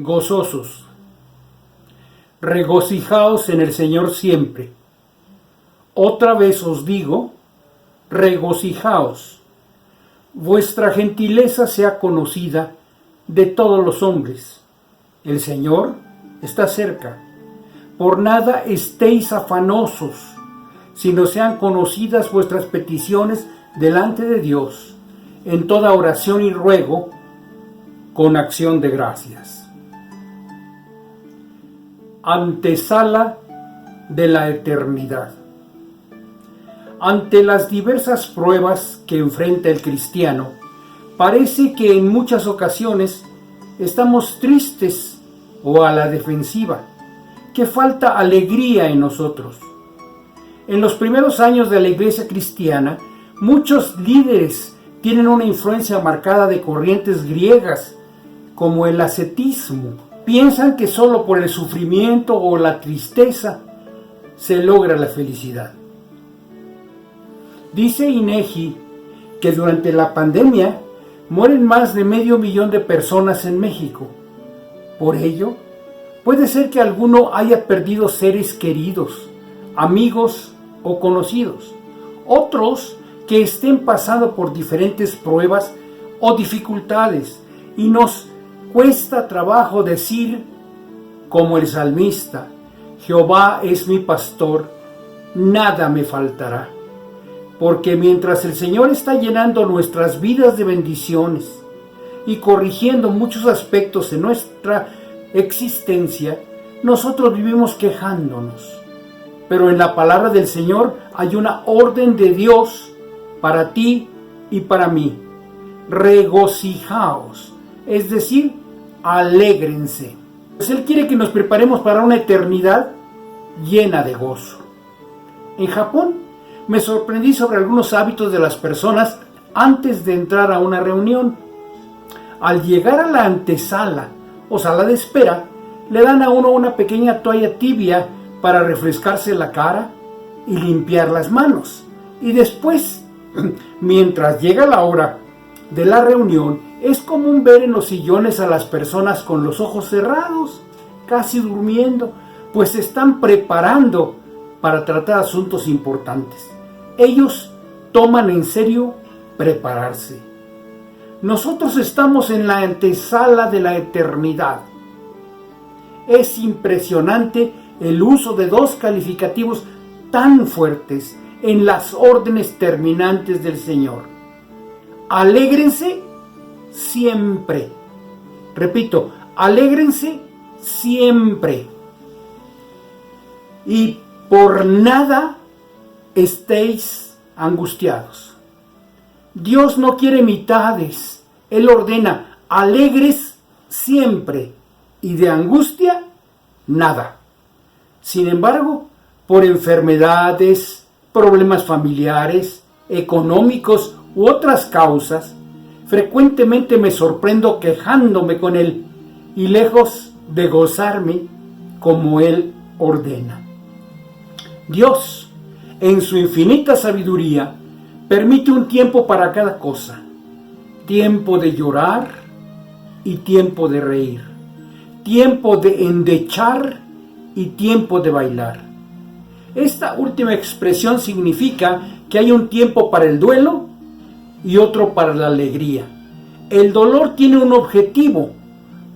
gozosos. Regocijaos en el Señor siempre. Otra vez os digo, regocijaos. Vuestra gentileza sea conocida de todos los hombres. El Señor está cerca. Por nada estéis afanosos, sino sean conocidas vuestras peticiones delante de Dios, en toda oración y ruego, con acción de gracias. Antesala de la eternidad. Ante las diversas pruebas que enfrenta el cristiano, parece que en muchas ocasiones estamos tristes o a la defensiva, que falta alegría en nosotros. En los primeros años de la iglesia cristiana, muchos líderes tienen una influencia marcada de corrientes griegas, como el ascetismo. Piensan que solo por el sufrimiento o la tristeza se logra la felicidad. Dice INEGI que durante la pandemia mueren más de 500,000 de personas en México. Por ello, puede ser que alguno haya perdido seres queridos, amigos o conocidos. Otros que estén pasando por diferentes pruebas o dificultades y nos cuesta trabajo decir, como el salmista, Jehová es mi pastor, nada me faltará. Porque mientras el Señor está llenando nuestras vidas de bendiciones y corrigiendo muchos aspectos en nuestra existencia, nosotros vivimos quejándonos. Pero en la palabra del Señor hay una orden de Dios para ti y para mí. Regocijaos, es decir, alégrense. Pues Él quiere que nos preparemos para una eternidad llena de gozo. En Japón me sorprendí sobre algunos hábitos de las personas antes de entrar a una reunión. Al llegar a la antesala o sala de espera, le dan a uno una pequeña toalla tibia para refrescarse la cara y limpiar las manos. Y después, mientras llega la hora de la reunión, es común ver en los sillones a las personas con los ojos cerrados, casi durmiendo, pues se están preparando para tratar asuntos importantes. Ellos toman en serio prepararse. Nosotros estamos en la antesala de la eternidad. Es impresionante el uso de dos calificativos tan fuertes en las órdenes terminantes del Señor. Alégrense siempre. Repito, alégrense siempre. Y por nada estéis angustiados. Dios no quiere mitades. Él ordena alegres siempre y de angustia nada. Sin embargo, por enfermedades, problemas familiares, económicos u otras causas, frecuentemente me sorprendo quejándome con Él y lejos de gozarme como Él ordena. Dios, en su infinita sabiduría, permite un tiempo para cada cosa. Tiempo de llorar y tiempo de reír. Tiempo de endechar y tiempo de bailar. Esta última expresión significa que hay un tiempo para el duelo y otro para la alegría. El dolor tiene un objetivo,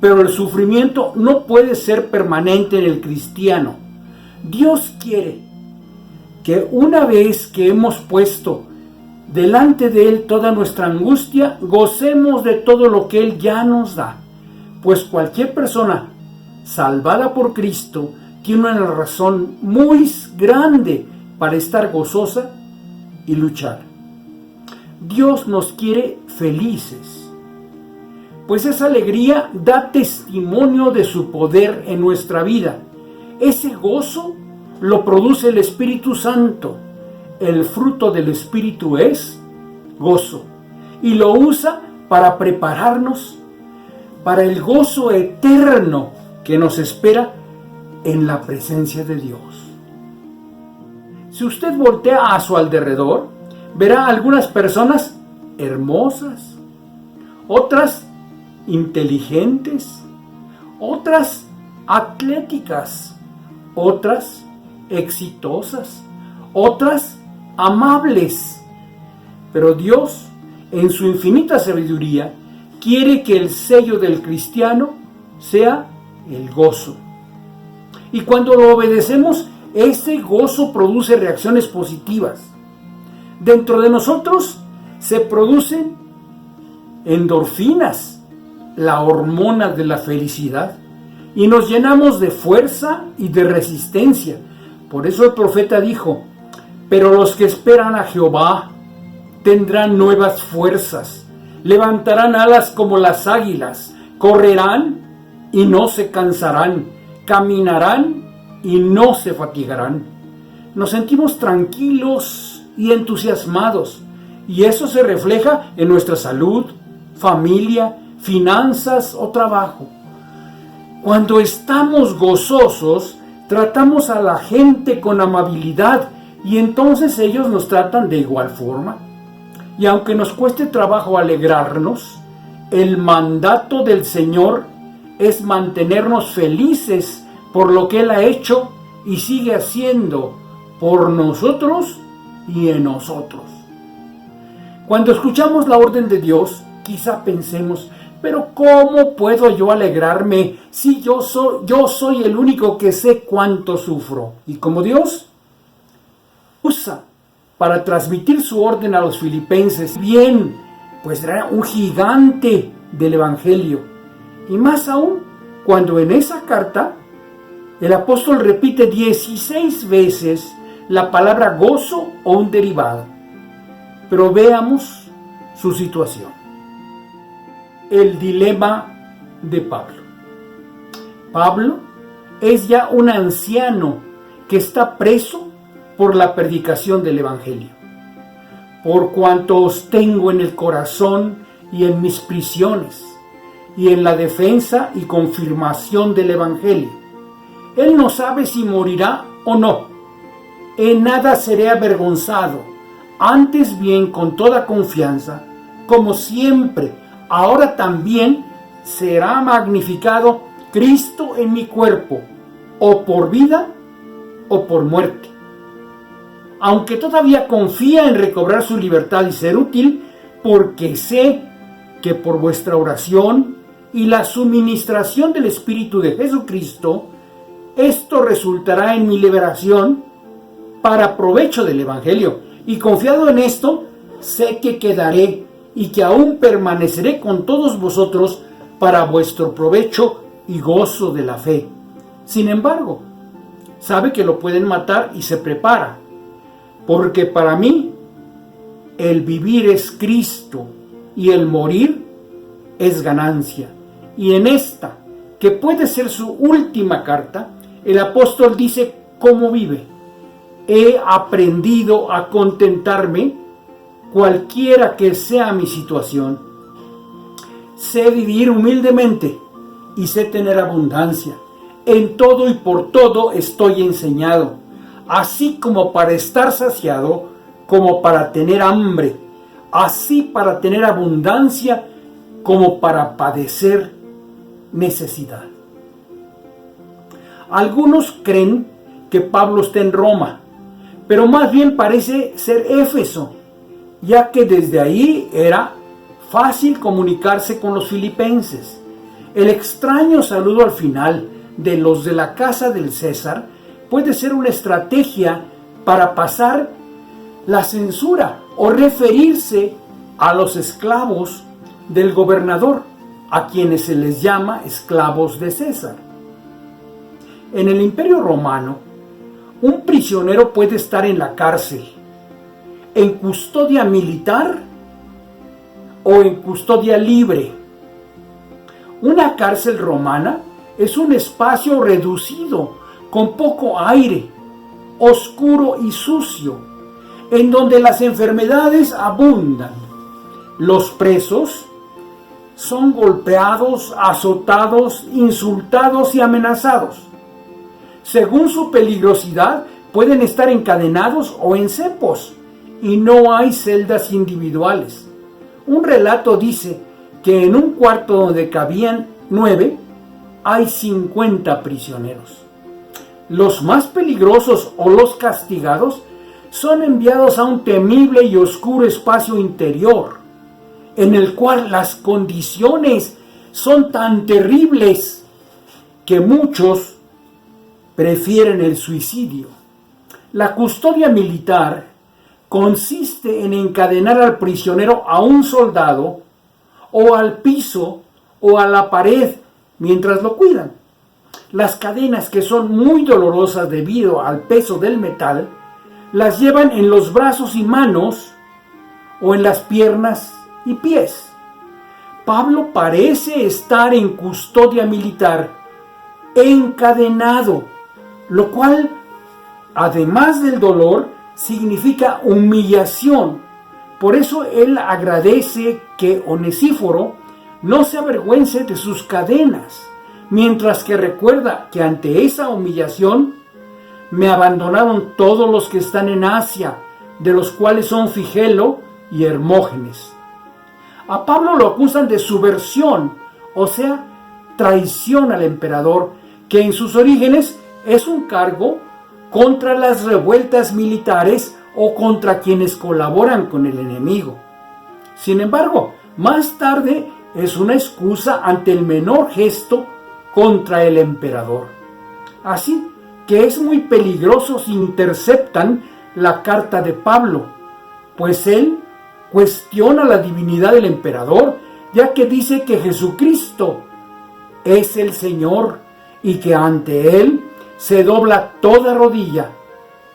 pero el sufrimiento no puede ser permanente en el cristiano. Dios quiere que una vez que hemos puesto delante de Él toda nuestra angustia, gocemos de todo lo que Él ya nos da. Pues cualquier persona salvada por Cristo tiene una razón muy grande para estar gozosa y luchar. Dios nos quiere felices, pues esa alegría da testimonio de su poder en nuestra vida. Ese gozo lo produce el Espíritu Santo. El fruto del Espíritu es gozo, y lo usa para prepararnos para el gozo eterno que nos espera en la presencia de Dios. Si usted voltea a su alrededor, verá algunas personas hermosas, otras inteligentes, otras atléticas, otras exitosas, otras amables. Pero Dios, en su infinita sabiduría, quiere que el sello del cristiano sea el gozo. Y cuando lo obedecemos, ese gozo produce reacciones positivas. Dentro de nosotros se producen endorfinas, la hormona de la felicidad, y nos llenamos de fuerza y de resistencia. Por eso el profeta dijo: pero los que esperan a Jehová tendrán nuevas fuerzas, levantarán alas como las águilas, correrán y no se cansarán, caminarán y no se fatigarán. Nos sentimos tranquilos y entusiasmados, y eso se refleja en nuestra salud, familia, finanzas o trabajo. Cuando estamos gozosos, tratamos a la gente con amabilidad, y entonces ellos nos tratan de igual forma. Y aunque nos cueste trabajo alegrarnos, el mandato del Señor es mantenernos felices por lo que Él ha hecho y sigue haciendo por nosotros y en nosotros. Cuando escuchamos la orden de Dios, quizá pensemos: pero ¿cómo puedo yo alegrarme si yo soy el único que sé cuánto sufro? Y como Dios usa para transmitir su orden a los filipenses, bien, pues era un gigante del Evangelio. Y más aún, cuando en esa carta el apóstol repite 16 veces la palabra gozo o un derivado. Pero veamos su situación. El dilema de Pablo. Pablo es ya un anciano que está preso por la predicación del Evangelio. Por cuanto os tengo en el corazón y en mis prisiones, y en la defensa y confirmación del Evangelio. Él no sabe si morirá o no. En nada seré avergonzado, antes bien con toda confianza, como siempre, ahora también será magnificado Cristo en mi cuerpo, o por vida o por muerte. Aunque todavía confía en recobrar su libertad y ser útil, porque sé que por vuestra oración y la suministración del Espíritu de Jesucristo, esto resultará en mi liberación para provecho del Evangelio. Y confiado en esto, sé que quedaré y que aún permaneceré con todos vosotros para vuestro provecho y gozo de la fe. Sin embargo, sabe que lo pueden matar y se prepara, porque para mí el vivir es Cristo y el morir es ganancia. Y en esta, que puede ser su última carta, el apóstol dice cómo vive. He aprendido a contentarme cualquiera que sea mi situación. Sé vivir humildemente y sé tener abundancia. En todo y por todo estoy enseñado, así como para estar saciado, como para tener hambre, así para tener abundancia, como para padecer necesidad. Algunos creen que Pablo está en Roma, pero más bien parece ser Éfeso, ya que desde ahí era fácil comunicarse con los filipenses. El extraño saludo al final de los de la casa del César puede ser una estrategia para pasar la censura o referirse a los esclavos del gobernador, a quienes se les llama esclavos de César. En el Imperio Romano, un prisionero puede estar en la cárcel, en custodia militar o en custodia libre. Una cárcel romana es un espacio reducido, con poco aire, oscuro y sucio, en donde las enfermedades abundan. Los presos son golpeados, azotados, insultados y amenazados. Según su peligrosidad, pueden estar encadenados o en cepos, y no hay celdas individuales. Un relato dice que en un cuarto donde cabían 9, hay 50 prisioneros. Los más peligrosos o los castigados son enviados a un temible y oscuro espacio interior, en el cual las condiciones son tan terribles que muchos prefieren el suicidio. La custodia militar consiste en encadenar al prisionero a un soldado o al piso o a la pared mientras lo cuidan. Las cadenas, que son muy dolorosas debido al peso del metal, las llevan en los brazos y manos o en las piernas y pies. Pablo parece estar en custodia militar, encadenado, lo cual, además del dolor, significa humillación. Por eso él agradece que Onesíforo no se avergüence de sus cadenas, mientras que recuerda que ante esa humillación me abandonaron todos los que están en Asia, de los cuales son Figelo y Hermógenes. A Pablo lo acusan de subversión, o sea, traición al emperador, que en sus orígenes es un cargo contra las revueltas militares o contra quienes colaboran con el enemigo. Sin embargo, más tarde es una excusa ante el menor gesto contra el emperador. Así que es muy peligroso si interceptan la carta de Pablo, pues él cuestiona la divinidad del emperador, ya que dice que Jesucristo es el Señor y que ante él se dobla toda rodilla,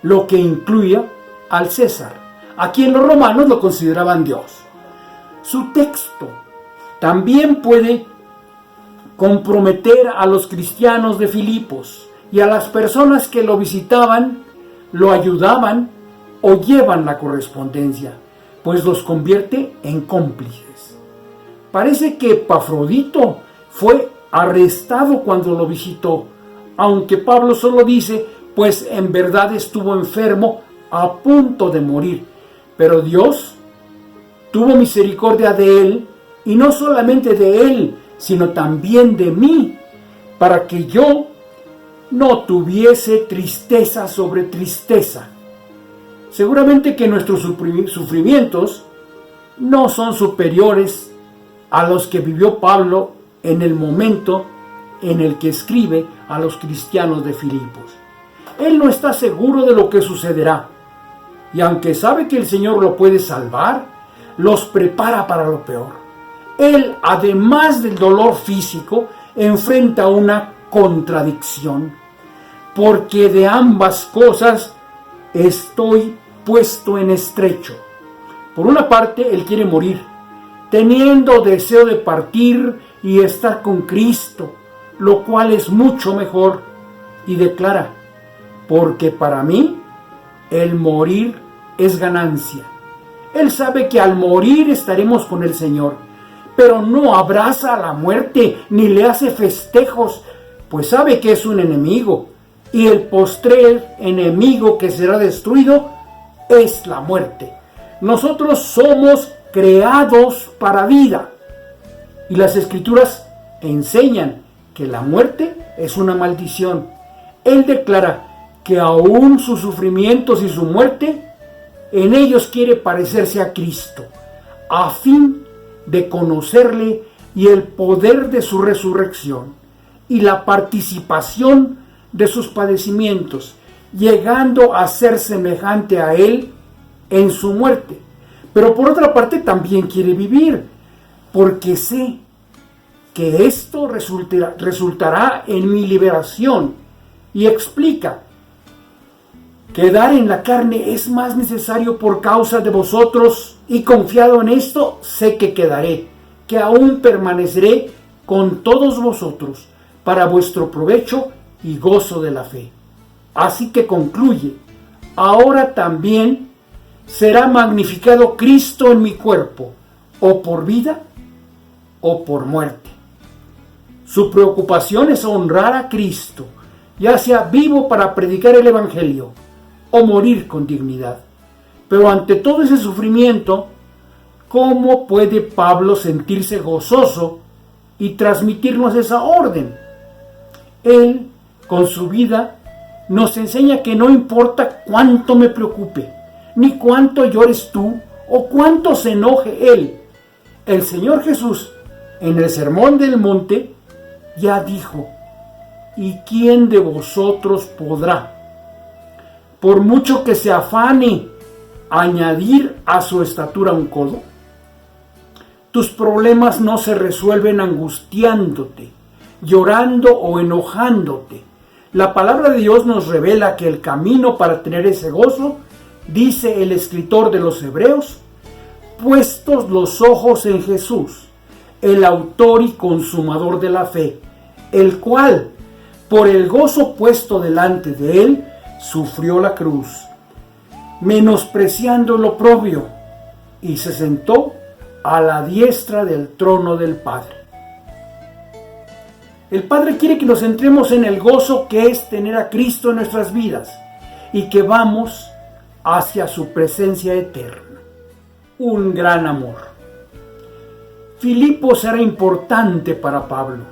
lo que incluye al César, a quien los romanos lo consideraban Dios. Su texto también puede comprometer a los cristianos de Filipos y a las personas que lo visitaban, lo ayudaban o llevan la correspondencia, pues los convierte en cómplices. Parece que Epafrodito fue arrestado cuando lo visitó, aunque Pablo solo dice, pues en verdad estuvo enfermo a punto de morir, pero Dios tuvo misericordia de él, y no solamente de él, sino también de mí, para que yo no tuviese tristeza sobre tristeza. Seguramente que nuestros sufrimientos no son superiores a los que vivió Pablo en el momento en el que escribe a los cristianos de Filipos. Él no está seguro de lo que sucederá, y aunque sabe que el Señor lo puede salvar, los prepara para lo peor. Él, además del dolor físico, enfrenta una contradicción, porque de ambas cosas estoy puesto en estrecho. Por una parte, él quiere morir, teniendo deseo de partir y estar con Cristo, lo cual es mucho mejor, y declara, porque para mí el morir es ganancia. Él sabe que al morir estaremos con el Señor, pero no abraza a la muerte ni le hace festejos, pues sabe que es un enemigo, y el postrer enemigo que será destruido es la muerte. Nosotros somos creados para vida, y las Escrituras enseñan que la muerte es una maldición. Él declara que aún sus sufrimientos y su muerte, en ellos quiere parecerse a Cristo, a fin de conocerle y el poder de su resurrección y la participación de sus padecimientos, llegando a ser semejante a él en su muerte. Pero por otra parte también quiere vivir, porque sé que esto resultará en mi liberación, y explica: quedar en la carne es más necesario por causa de vosotros, y confiado en esto, sé que quedaré, que aún permaneceré con todos vosotros, para vuestro provecho y gozo de la fe. Así que concluye: ahora también será magnificado Cristo en mi cuerpo, o por vida o por muerte. Su preocupación es honrar a Cristo, ya sea vivo para predicar el Evangelio, o morir con dignidad. Pero ante todo ese sufrimiento, ¿cómo puede Pablo sentirse gozoso y transmitirnos esa orden? Él, con su vida, nos enseña que no importa cuánto me preocupe, ni cuánto llores tú, o cuánto se enoje Él. El Señor Jesús, en el Sermón del Monte, ya dijo: ¿y quién de vosotros podrá, por mucho que se afane, añadir a su estatura un codo? Tus problemas no se resuelven angustiándote, llorando o enojándote. La palabra de Dios nos revela que el camino para tener ese gozo, dice el escritor de los Hebreos, puestos los ojos en Jesús, el autor y consumador de la fe, el cual, por el gozo puesto delante de él, sufrió la cruz, menospreciando lo oprobio, y se sentó a la diestra del trono del Padre. El Padre quiere que nos centremos en el gozo que es tener a Cristo en nuestras vidas y que vamos hacia su presencia eterna. Un gran amor. Filipos era importante para Pablo.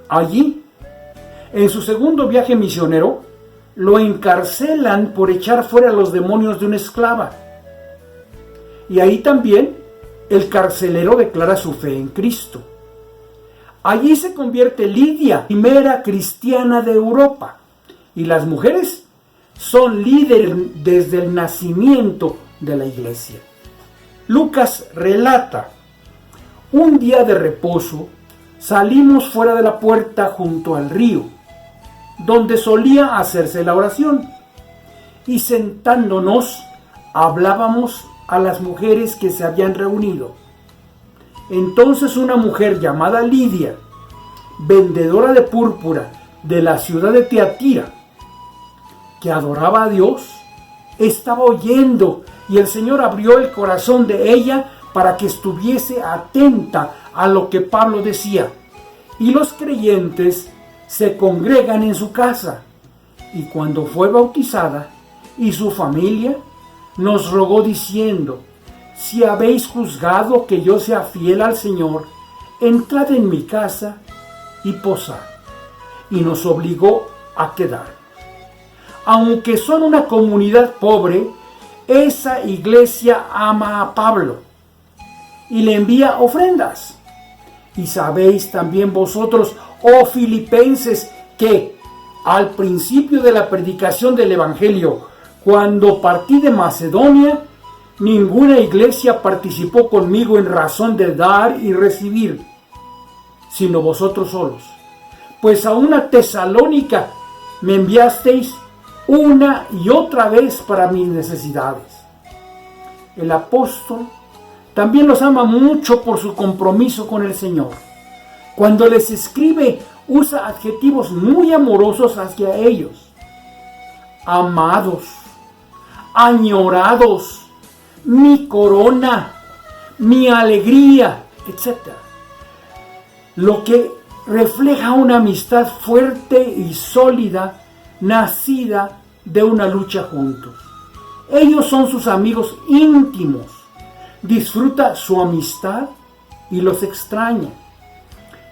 Allí, en su segundo viaje misionero, lo encarcelan por echar fuera a los demonios de una esclava. Y ahí también el carcelero declara su fe en Cristo. Allí se convierte Lidia, primera cristiana de Europa, y las mujeres son líderes desde el nacimiento de la iglesia. Lucas relata: un día de reposo salimos fuera de la puerta junto al río, donde solía hacerse la oración, y sentándonos hablábamos a las mujeres que se habían reunido. Entonces una mujer llamada Lidia, vendedora de púrpura de la ciudad de Tiatira, que adoraba a Dios, estaba oyendo, y el Señor abrió el corazón de ella para que estuviese atenta a lo que Pablo decía. Y los creyentes se congregan en su casa. Y cuando fue bautizada y su familia, nos rogó diciendo: si habéis juzgado que yo sea fiel al Señor, entrad en mi casa y posad. Y nos obligó a quedar. Aunque son una comunidad pobre, esa iglesia ama a Pablo y le envía ofrendas. Y sabéis también vosotros, oh filipenses, que al principio de la predicación del Evangelio, cuando partí de Macedonia, ninguna iglesia participó conmigo en razón de dar y recibir, sino vosotros solos. Pues a una Tesalónica me enviasteis una y otra vez para mis necesidades. El apóstol también los ama mucho por su compromiso con el Señor. Cuando les escribe, usa adjetivos muy amorosos hacia ellos: amados, añorados, mi corona, mi alegría, etc. Lo que refleja una amistad fuerte y sólida, nacida de una lucha juntos. Ellos son sus amigos íntimos. Disfruta su amistad y los extraña.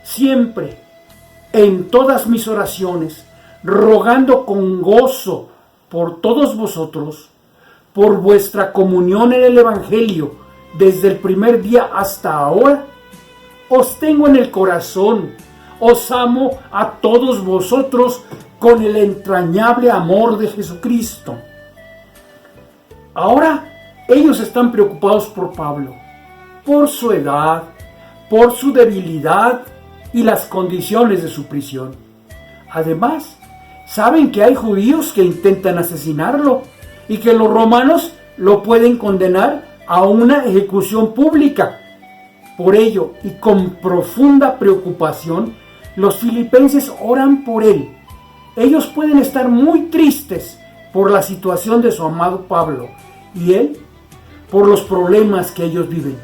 Siempre, en todas mis oraciones, rogando con gozo por todos vosotros, por vuestra comunión en el Evangelio, desde el primer día hasta ahora, os tengo en el corazón, os amo a todos vosotros con el entrañable amor de Jesucristo. Ahora ellos están preocupados por Pablo, por su edad, por su debilidad y las condiciones de su prisión. Además, saben que hay judíos que intentan asesinarlo y que los romanos lo pueden condenar a una ejecución pública. Por ello, y con profunda preocupación, los filipenses oran por él. Ellos pueden estar muy tristes por la situación de su amado Pablo y él por los problemas que ellos viven.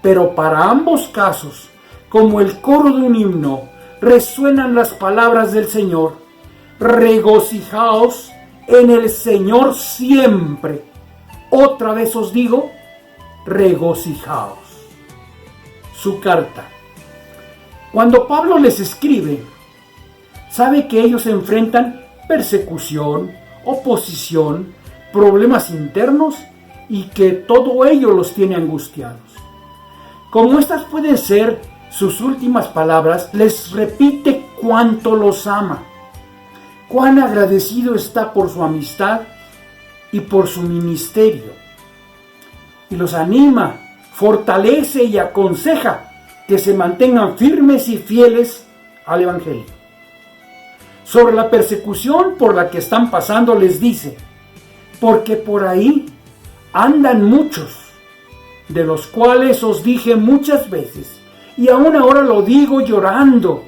Pero para ambos casos, como el coro de un himno, resuenan las palabras del Señor: regocijaos en el Señor siempre. Otra vez os digo, regocijaos. Su carta. Cuando Pablo les escribe, sabe que ellos enfrentan persecución, oposición, problemas internos y que todo ello los tiene angustiados. Como estas pueden ser sus últimas palabras, les repite cuánto los ama, cuán agradecido está por su amistad y por su ministerio. Y los anima, fortalece y aconseja que se mantengan firmes y fieles al Evangelio. Sobre la persecución por la que están pasando les dice, porque por ahí andan muchos, de los cuales os dije muchas veces, y aún ahora lo digo llorando,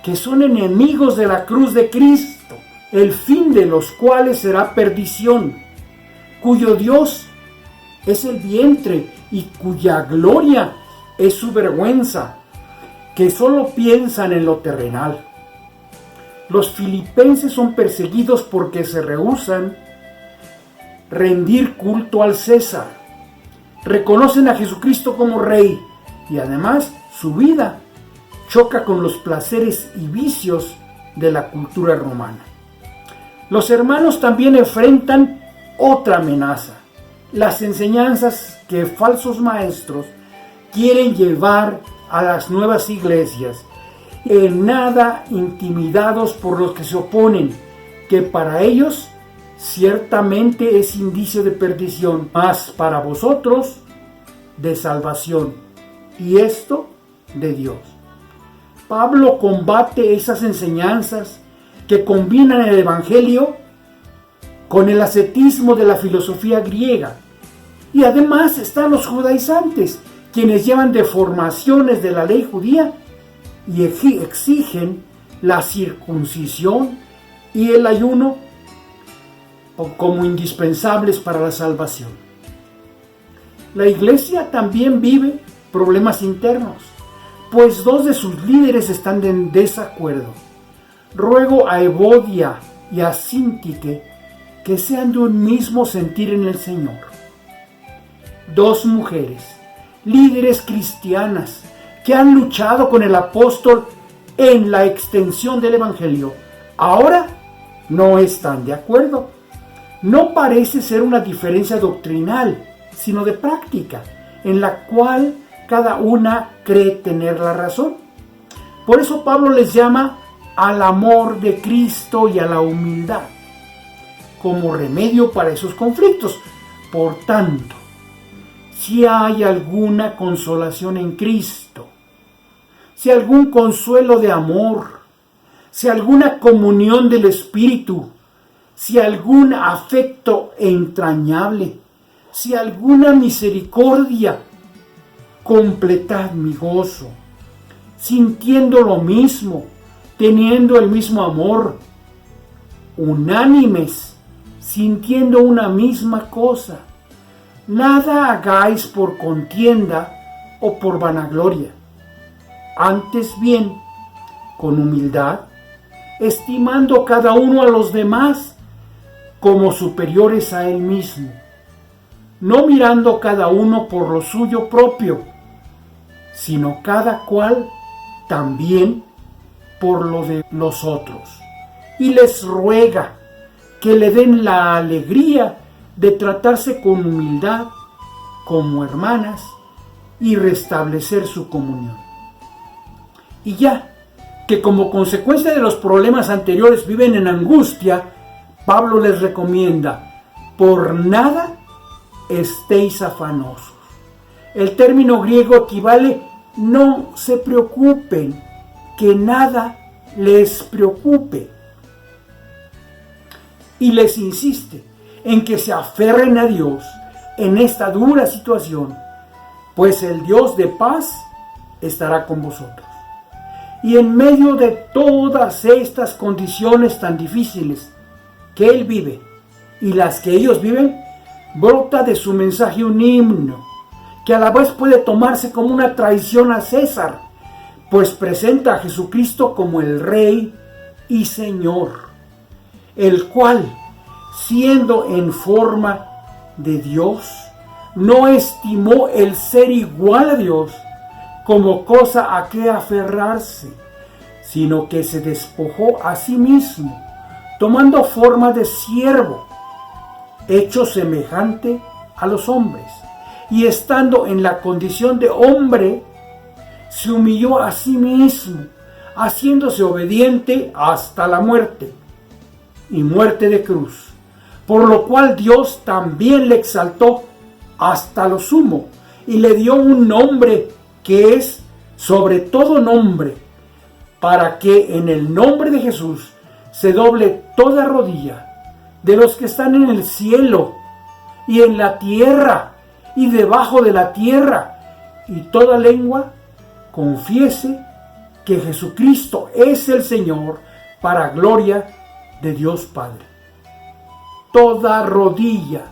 que son enemigos de la cruz de Cristo, el fin de los cuales será perdición, cuyo Dios es el vientre y cuya gloria es su vergüenza, que solo piensan en lo terrenal. Los filipenses son perseguidos porque se rehúsan rendir culto al César. Reconocen a Jesucristo como Rey y además su vida choca con los placeres y vicios de la cultura romana. Los hermanos también enfrentan otra amenaza, las enseñanzas que falsos maestros quieren llevar a las nuevas iglesias, en nada intimidados por los que se oponen, que para ellos ciertamente es indicio de perdición, mas para vosotros de salvación, y esto de Dios. Pablo combate esas enseñanzas que combinan el Evangelio con el ascetismo de la filosofía griega. Y además están los judaizantes, quienes llevan deformaciones de la ley judía y exigen la circuncisión y el ayuno como indispensables para la salvación. La iglesia también vive problemas internos, pues dos de sus líderes están en desacuerdo. Ruego a Evodia y a Síntique que sean de un mismo sentir en el Señor. Dos mujeres, líderes cristianas, que han luchado con el apóstol en la extensión del Evangelio, ahora no están de acuerdo. No parece ser una diferencia doctrinal, sino de práctica, en la cual cada una cree tener la razón. Por eso Pablo les llama al amor de Cristo y a la humildad, como remedio para esos conflictos. Por tanto, si hay alguna consolación en Cristo, si algún consuelo de amor, si alguna comunión del Espíritu, si algún afecto entrañable, si alguna misericordia, completad mi gozo, sintiendo lo mismo, teniendo el mismo amor, unánimes, sintiendo una misma cosa. Nada hagáis por contienda o por vanagloria, antes bien, con humildad, estimando cada uno a los demás como superiores a él mismo, no mirando cada uno por lo suyo propio, sino cada cual también por lo de los otros. Y les ruega que le den la alegría de tratarse con humildad como hermanas y restablecer su comunión. Y ya que como consecuencia de los problemas anteriores viven en angustia, Pablo les recomienda, por nada estéis afanosos. El término griego equivale no se preocupen, que nada les preocupe. Y les insiste en que se aferren a Dios en esta dura situación, pues el Dios de paz estará con vosotros. Y en medio de todas estas condiciones tan difíciles que Él vive y las que ellos viven, brota de su mensaje un himno que a la vez puede tomarse como una traición a César, pues presenta a Jesucristo como el Rey y Señor, el cual, siendo en forma de Dios, no estimó el ser igual a Dios como cosa a que aferrarse, sino que se despojó a sí mismo, tomando forma de siervo, hecho semejante a los hombres, y estando en la condición de hombre, se humilló a sí mismo, haciéndose obediente hasta la muerte, y muerte de cruz, por lo cual Dios también le exaltó hasta lo sumo, y le dio un nombre que es sobre todo nombre, para que en el nombre de Jesús se doble toda rodilla de los que están en el cielo y en la tierra y debajo de la tierra, y toda lengua confiese que Jesucristo es el Señor, para gloria de Dios Padre. Toda rodilla.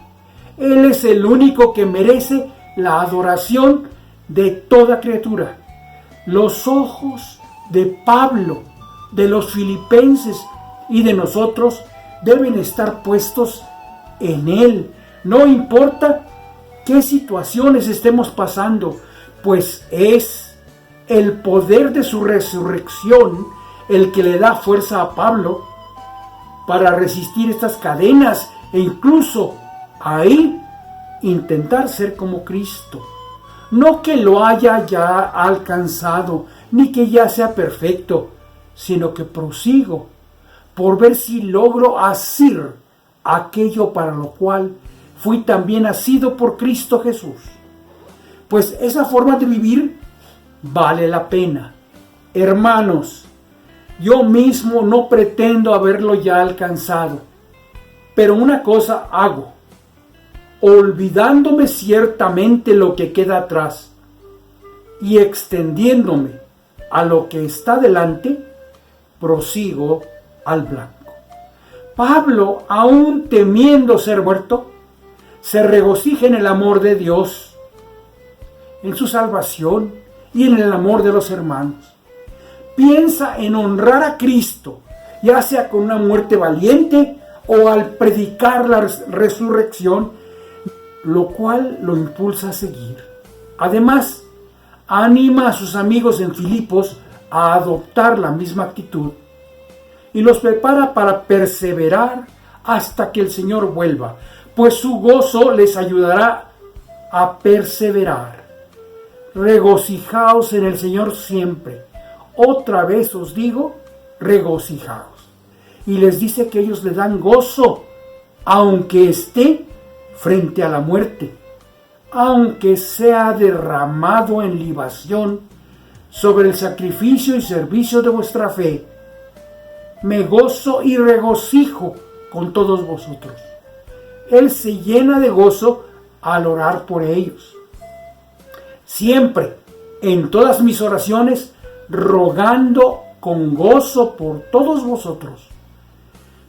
Él es el único que merece la adoración de toda criatura. Los ojos de Pablo, de los filipenses y de nosotros deben estar puestos en Él. No importa qué situaciones estemos pasando, pues es el poder de su resurrección el que le da fuerza a Pablo para resistir estas cadenas e incluso ahí intentar ser como Cristo. No que lo haya ya alcanzado, ni que ya sea perfecto, sino que prosigo por ver si logro hacer aquello para lo cual fui también nacido por Cristo Jesús. Pues esa forma de vivir vale la pena. Hermanos, yo mismo no pretendo haberlo ya alcanzado, pero una cosa hago, olvidándome ciertamente lo que queda atrás y extendiéndome a lo que está delante, prosigo al blanco. Pablo, aún temiendo ser muerto, se regocija en el amor de Dios, en su salvación y en el amor de los hermanos. Piensa en honrar a Cristo, ya sea con una muerte valiente o al predicar la resurrección, lo cual lo impulsa a seguir. Además, anima a sus amigos en Filipos a adoptar la misma actitud y los prepara para perseverar hasta que el Señor vuelva, pues su gozo les ayudará a perseverar. Regocijaos en el Señor siempre. Otra vez os digo, regocijaos. Y les dice que ellos le dan gozo, aunque esté frente a la muerte, aunque sea derramado en libación sobre el sacrificio y servicio de vuestra fe. Me gozo y regocijo con todos vosotros. Él se llena de gozo al orar por ellos. Siempre, en todas mis oraciones, rogando con gozo por todos vosotros,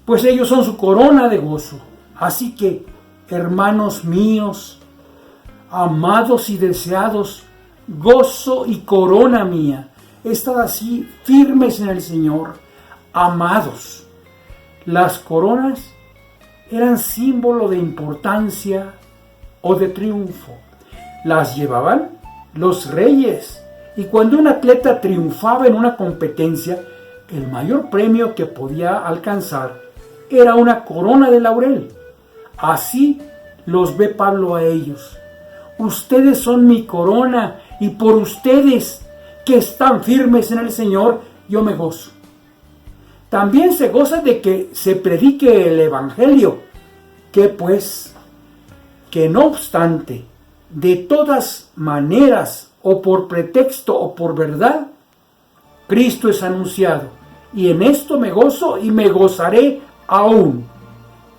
pues ellos son su corona de gozo. Así que, hermanos míos, amados y deseados, gozo y corona mía, estad así firmes en el Señor, amados. Las coronas eran símbolo de importancia o de triunfo. Las llevaban los reyes, y cuando un atleta triunfaba en una competencia, el mayor premio que podía alcanzar era una corona de laurel. Así los ve Pablo a ellos. Ustedes son mi corona, y por ustedes que están firmes en el Señor, yo me gozo. También se goza de que se predique el Evangelio, que pues, que no obstante, de todas maneras, o por pretexto o por verdad, Cristo es anunciado, y en esto me gozo y me gozaré aún.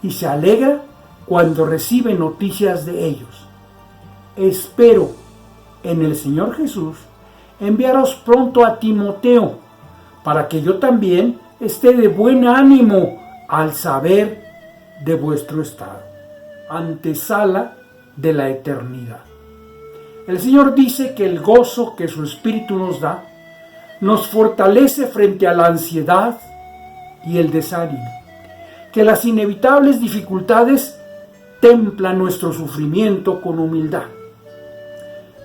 Y se alegra cuando recibe noticias de ellos. Espero en el Señor Jesús enviaros pronto a Timoteo, para que yo también esté de buen ánimo al saber de vuestro estado. Antesala de la eternidad. El Señor dice que el gozo que su Espíritu nos da nos fortalece frente a la ansiedad y el desánimo, que las inevitables dificultades templan nuestro sufrimiento con humildad,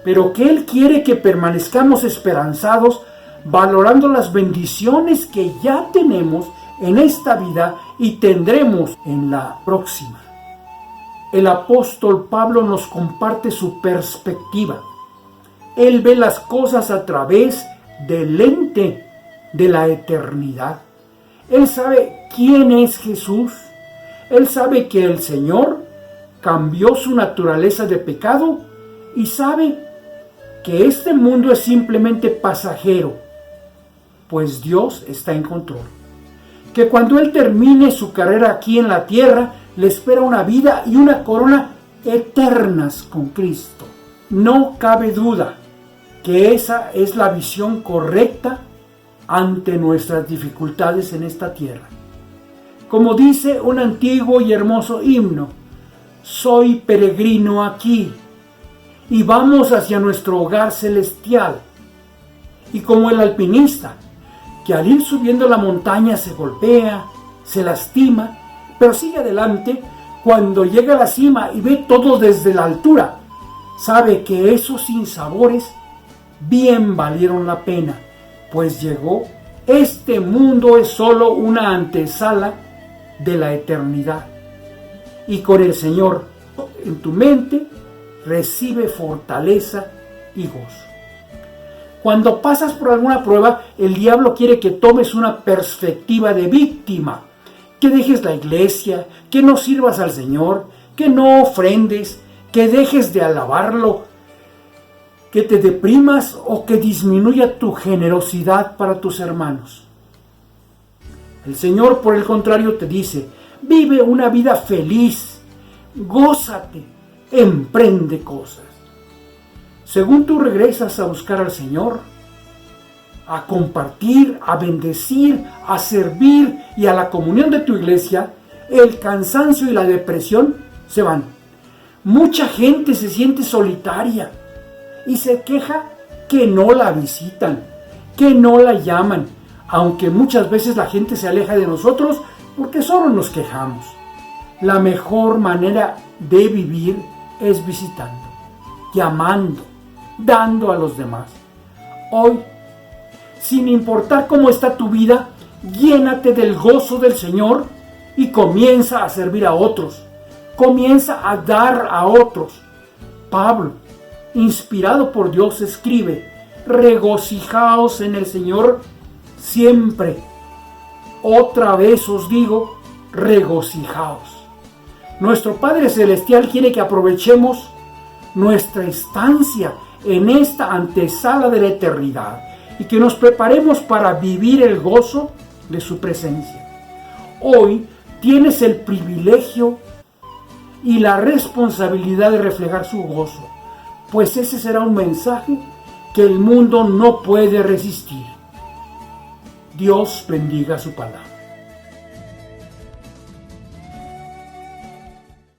pero que Él quiere que permanezcamos esperanzados valorando las bendiciones que ya tenemos en esta vida y tendremos en la próxima. El apóstol Pablo nos comparte su perspectiva. Él ve las cosas a través del lente de la eternidad. Él sabe quién es Jesús. Él sabe que el Señor cambió su naturaleza de pecado y sabe que este mundo es simplemente pasajero, pues Dios está en control. Que cuando Él termine su carrera aquí en la tierra, le espera una vida y una corona eternas con Cristo. No cabe duda que esa es la visión correcta ante nuestras dificultades en esta tierra. Como dice un antiguo y hermoso himno, soy peregrino aquí y vamos hacia nuestro hogar celestial. Y como el alpinista, que al ir subiendo la montaña se golpea, se lastima, pero sigue adelante, cuando llega a la cima y ve todo desde la altura, sabe que esos sinsabores bien valieron la pena, pues llegó. Este mundo es solo una antesala de la eternidad. Y con el Señor en tu mente, recibe fortaleza y gozo. Cuando pasas por alguna prueba, el diablo quiere que tomes una perspectiva de víctima, que dejes la iglesia, que no sirvas al Señor, que no ofrendes, que dejes de alabarlo, que te deprimas o que disminuya tu generosidad para tus hermanos. El Señor, por el contrario, te dice, vive una vida feliz, gózate, emprende cosas. Según tú regresas a buscar al Señor, a compartir, a bendecir, a servir y a la comunión de tu iglesia, el cansancio y la depresión se van. Mucha gente se siente solitaria y se queja que no la visitan, que no la llaman, aunque muchas veces la gente se aleja de nosotros porque solo nos quejamos. La mejor manera de vivir es visitando, llamando, dando a los demás. Hoy, sin importar cómo está tu vida, llénate del gozo del Señor y comienza a servir a otros. Comienza a dar a otros. Pablo, inspirado por Dios, escribe, regocijaos en el Señor siempre. Otra vez os digo, regocijaos. Nuestro Padre Celestial quiere que aprovechemos nuestra estancia en esta antesala de la eternidad y que nos preparemos para vivir el gozo de su presencia. Hoy tienes el privilegio y la responsabilidad de reflejar su gozo, pues ese será un mensaje que el mundo no puede resistir. Dios bendiga su palabra.